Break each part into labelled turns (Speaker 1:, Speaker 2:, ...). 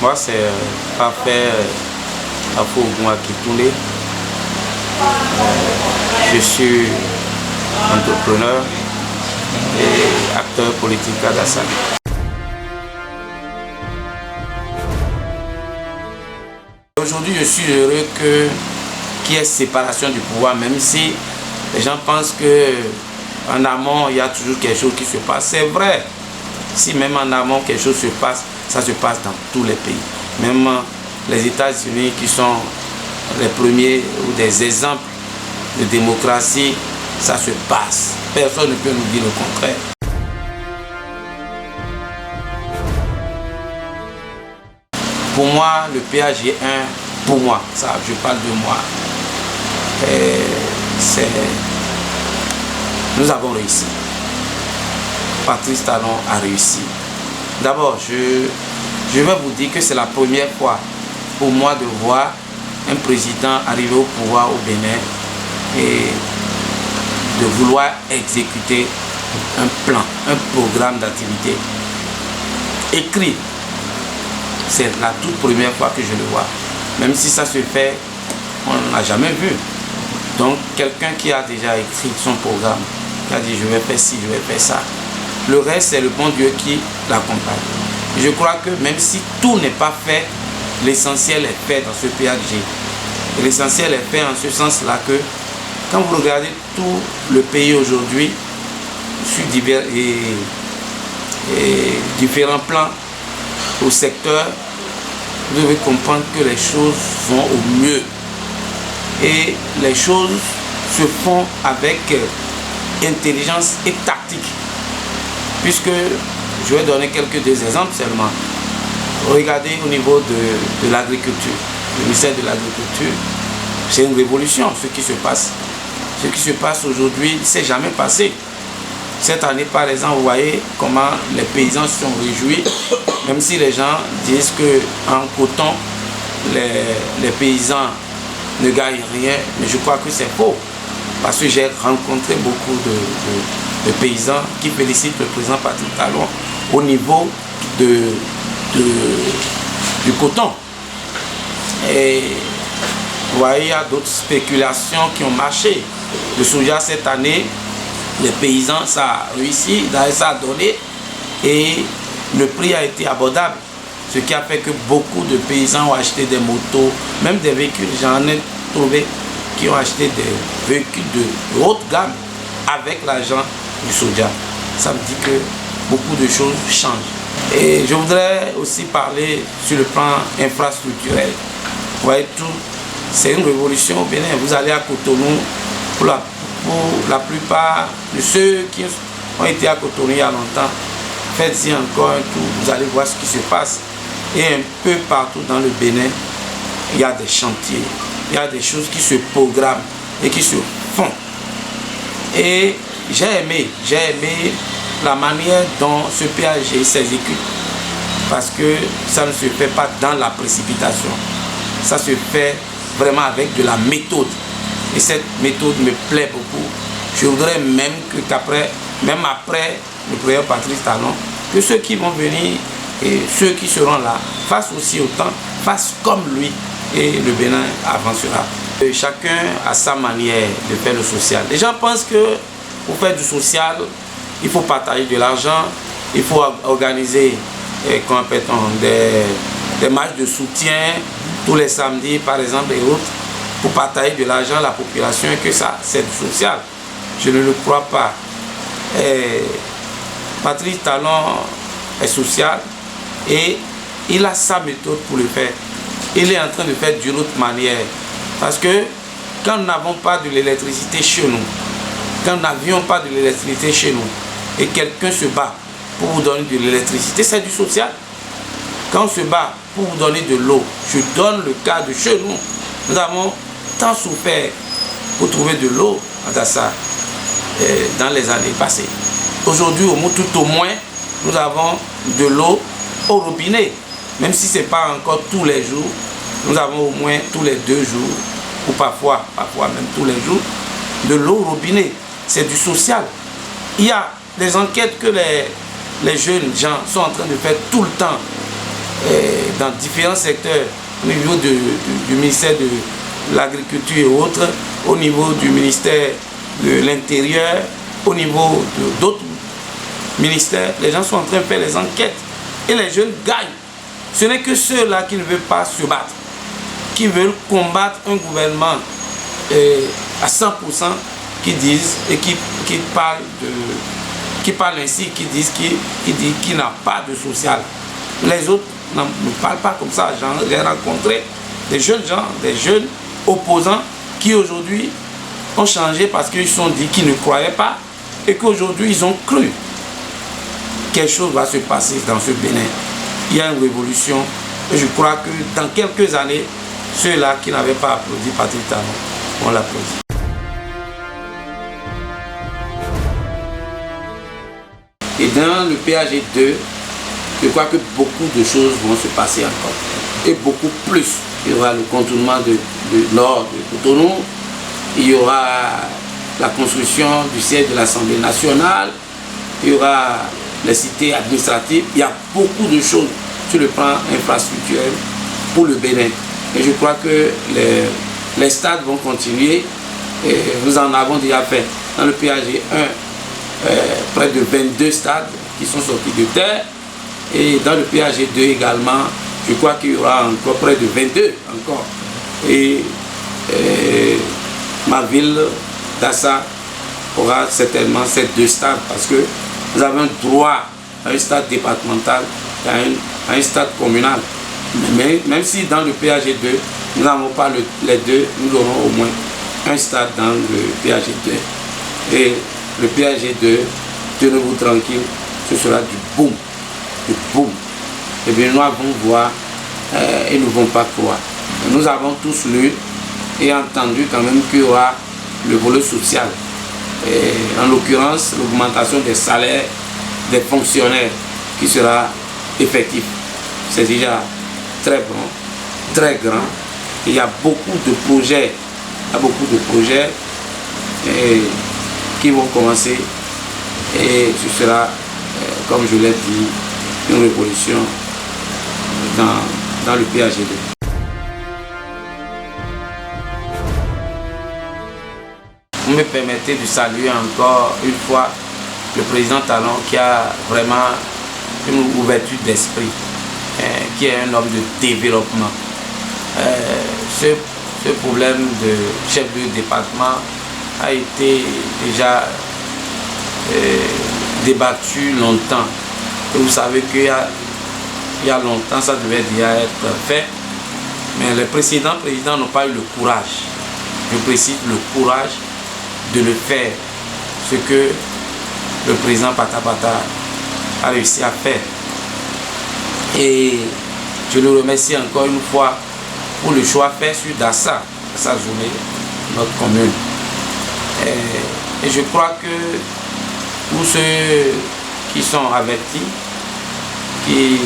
Speaker 1: Moi, c'est Parfait Afougouin Kitoulé. Je suis entrepreneur et acteur politique à Dassane. Aujourd'hui, je suis heureux qu'il y ait séparation du pouvoir, même si les gens pensent qu'en amont, il y a toujours quelque chose qui se passe. C'est vrai. Si même en amont, quelque chose se passe, ça se passe dans tous les pays. Même les États-Unis qui sont les premiers ou des exemples de démocratie, ça se passe. Personne ne peut nous dire le contraire. Pour moi, le PAG1, pour moi, ça, je parle de moi, nous avons réussi. Patrice Talon a réussi. D'abord, je vais vous dire que c'est la première fois pour moi de voir un président arriver au pouvoir au Bénin et de vouloir exécuter un plan, un programme d'activité écrit. C'est la toute première fois que je le vois. Même si ça se fait, on n'a jamais vu. Donc, quelqu'un qui a déjà écrit son programme, qui a dit je vais faire ci, je vais faire ça. Le reste, c'est le bon Dieu qui l'accompagne. Je crois que même si tout n'est pas fait, l'essentiel est fait dans ce PAG. L'essentiel est fait en ce sens-là que quand vous regardez tout le pays aujourd'hui, sur différents plans au secteur, vous devez comprendre que les choses vont au mieux. Et les choses se font avec intelligence et tactique. Puisque, je vais donner quelques exemples seulement. Regardez au niveau de l'agriculture. Le ministère de l'Agriculture, c'est une révolution ce qui se passe. Ce qui se passe aujourd'hui ne s'est jamais passé. Cette année, par exemple, vous voyez comment les paysans se sont réjouis, même si les gens disent qu'en coton, les paysans ne gagnent rien, mais je crois que c'est faux. Parce que j'ai rencontré beaucoup de paysans qui félicitent le président Patrice Talon au niveau du coton. Et vous voyez, il y a d'autres spéculations qui ont marché. Le soja cette année, les paysans, ça a réussi, ça a donné et le prix a été abordable. Ce qui a fait que beaucoup de paysans ont acheté des motos, même des véhicules. J'en ai trouvé qui ont acheté des véhicules de haute gamme avec l'argent du soja. Ça me dit que beaucoup de choses changent. Et je voudrais aussi parler sur le plan infrastructurel. Vous voyez tout, c'est une révolution au Bénin. Vous allez à Cotonou, pour la plupart de ceux qui ont été à Cotonou il y a longtemps, faites-y encore un tour, vous allez voir ce qui se passe. Et un peu partout dans le Bénin, il y a des chantiers, il y a des choses qui se programment et qui se font. Et j'ai aimé la manière dont ce PAG s'exécute. Parce que ça ne se fait pas dans la précipitation. Ça se fait vraiment avec de la méthode. Et cette méthode me plaît beaucoup. Je voudrais même même après le président Patrice Talon, que ceux qui vont venir et ceux qui seront là fassent aussi autant, fassent comme lui et le Bénin avancera. Chacun a sa manière de faire le social. Les gens pensent que pour faire du social, il faut partager de l'argent, il faut organiser des matchs de soutien tous les samedis par exemple et autres pour partager de l'argent à la population et que ça c'est du social. Je ne le crois pas. Patrice Talon est social et il a sa méthode pour le faire. Il est en train de faire d'une autre manière. Parce que quand nous n'avons pas de l'électricité chez nous, quand nous n'avions pas de l'électricité chez nous, et quelqu'un se bat pour vous donner de l'électricité, c'est du social. Quand on se bat pour vous donner de l'eau, je donne le cas de chez nous. Nous avons tant souffert pour trouver de l'eau à Dassa dans les années passées. Aujourd'hui, tout au moins, nous avons de l'eau au robinet. Même si ce n'est pas encore tous les jours, nous avons au moins tous les 2 jours, ou parfois même tous les jours, de l'eau au robinet. C'est du social. Il y a des enquêtes que les jeunes gens sont en train de faire tout le temps dans différents secteurs, au niveau du ministère de l'Agriculture et autres, au niveau du ministère de l'Intérieur, au niveau d'autres ministères. Les gens sont en train de faire les enquêtes et les jeunes gagnent. Ce n'est que ceux-là qui ne veulent pas se battre, qui veulent combattre un gouvernement à 100%, qui disent et qui parlent ainsi, qui disent qu'il n'a pas de social. Les autres ne parlent pas comme ça. J'ai rencontré des jeunes gens, des jeunes opposants qui aujourd'hui ont changé parce qu'ils se sont dit qu'ils ne croyaient pas et qu'aujourd'hui ils ont cru. Quelque chose va se passer dans ce Bénin. Il y a une révolution et je crois que dans quelques années, ceux-là qui n'avaient pas applaudi Patrick Talon vont l'applaudir. Et dans le PAG2, je crois que beaucoup de choses vont se passer encore. Et beaucoup plus. Il y aura le contournement de nord de Cotonou. Il y aura la construction du siège de l'Assemblée nationale. Il y aura les cités administratives. Il y a beaucoup de choses sur le plan infrastructurel pour le Bénin. Et je crois que les stades vont continuer. Et nous en avons déjà fait dans le PAG1 près de 22 stades qui sont sortis de terre. Et dans le PAG2 également, je crois qu'il y aura encore près de 22 encore. Et ma ville d'Assa aura certainement ces 2 stades parce que nous avons droit à un stade départemental et à un stade communal. Mais même si dans le PAG2, nous n'avons pas les deux, nous aurons au moins un stade dans le PAG2. Et le PAG2, tenez-vous tranquille, ce sera du boom. Du boom. Et bien nous allons voir et nous ne vont pas croire. Nous avons tous lu et entendu quand même qu'il y aura le volet social. Et en l'occurrence, l'augmentation des salaires des fonctionnaires qui sera effectif. C'est déjà très bon, très grand. Il y a beaucoup de projets, qui vont commencer et ce sera, comme je l'ai dit, une révolution dans le PAG2. Vous me permettez de saluer encore une fois le président Talon qui a vraiment une ouverture d'esprit, qui est un homme de développement. Ce problème de chef de département a été déjà débattu longtemps. Et vous savez qu'il y a longtemps, ça devait déjà être fait. Mais les précédents présidents n'ont pas eu le courage, je précise le courage de le faire, ce que le président Patapata a réussi à faire. Et je le remercie encore une fois pour le choix fait sur Dassa, sa journée, notre commune. Et je crois que pour ceux qui sont avertis, qui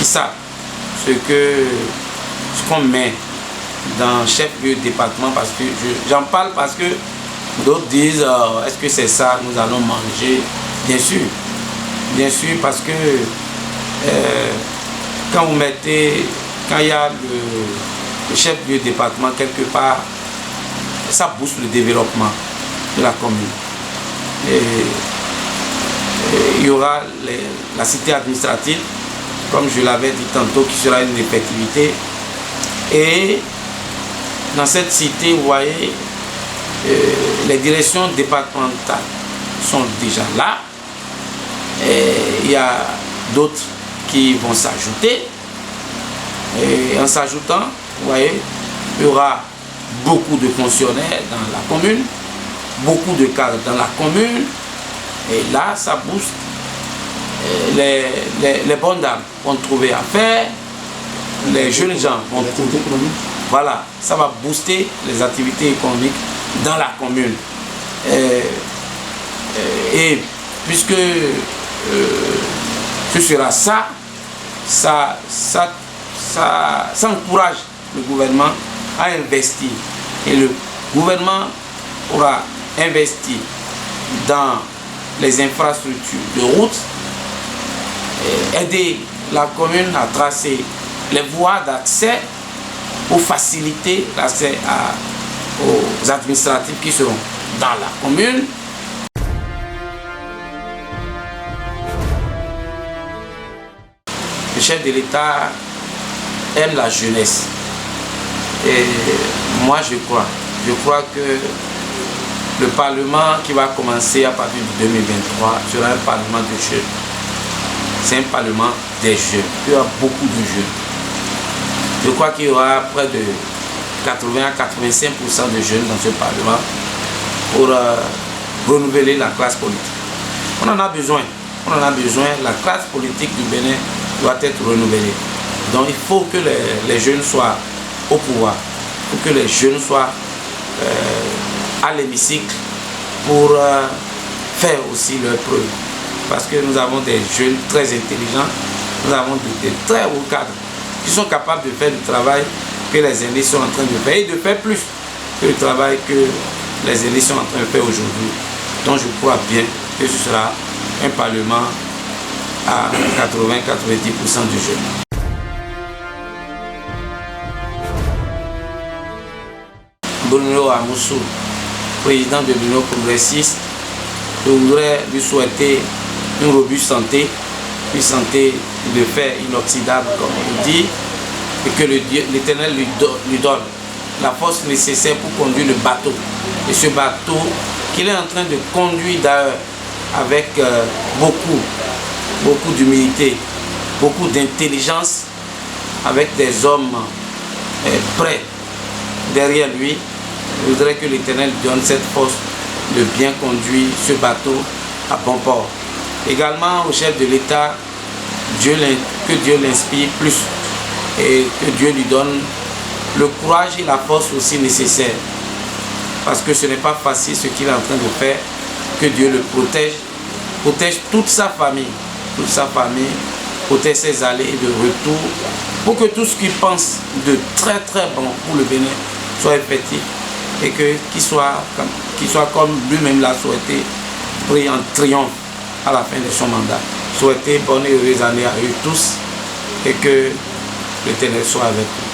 Speaker 1: savent ce qu'on met dans chef-lieu département, parce que j'en parle parce que d'autres disent est-ce que c'est ça nous allons manger? Bien sûr, parce que quand il y a le chef-lieu département quelque part, ça booste le développement de la commune. Et il y aura la cité administrative, comme je l'avais dit tantôt, qui sera une effectivité. Et dans cette cité, vous voyez, les directions départementales sont déjà là. Et il y a d'autres qui vont s'ajouter. Et en s'ajoutant, vous voyez, il y aura beaucoup de fonctionnaires dans la commune, beaucoup de cadres dans la commune. Et là, ça booste. Les bonnes dames vont trouver à faire. Les jeunes gens vont trouver. Voilà, ça va booster les activités économiques dans la commune. Et puisque ce sera ça encourage le gouvernement à investir. Et le gouvernement aura investi dans les infrastructures de routes, aider la commune a tracé les voies d'accès pour faciliter l'accès aux administratifs qui seront dans la commune. Le chef de l'État aime la jeunesse. Et moi je crois que le Parlement qui va commencer à partir de 2023 sera un Parlement de jeunes. C'est un Parlement des jeunes. Il y aura beaucoup de jeunes. Je crois qu'il y aura près de 80 à 85% de jeunes dans ce Parlement pour renouveler la classe politique. On en a besoin. On en a besoin. La classe politique du Bénin doit être renouvelée. Donc il faut que les jeunes soient au pouvoir. Il faut que les jeunes soient à l'hémicycle pour faire aussi leur preuve. Parce que nous avons des jeunes très intelligents, nous avons des très hauts cadres qui sont capables de faire du travail que les aînés sont en train de faire et de faire plus que le travail que les aînés sont en train de faire aujourd'hui. Donc je crois bien que ce sera un Parlement à 80-90% de jeunes. Bruno Amoussou, président de l'Union progressiste, je voudrais lui souhaiter une robuste santé, une santé de fer inoxydable comme on le dit, et que l'Éternel lui donne la force nécessaire pour conduire le bateau. Et ce bateau qu'il est en train de conduire d'ailleurs avec beaucoup d'humilité, beaucoup d'intelligence, avec des hommes prêts derrière lui. Je voudrais que l'Éternel donne cette force de bien conduire ce bateau à bon port. Également au chef de l'État, que Dieu l'inspire plus et que Dieu lui donne le courage et la force aussi nécessaires. Parce que ce n'est pas facile ce qu'il est en train de faire. Que Dieu le protège toute sa famille, protège ses allées et de retour, pour que tout ce qu'il pense de très très bon pour le Bénin soit effectif et qu'il soit comme lui-même l'a souhaité, pris en triomphe à la fin de son mandat. Souhaiter bonne et heureuse année à eux tous et que l'Éternel soit avec eux.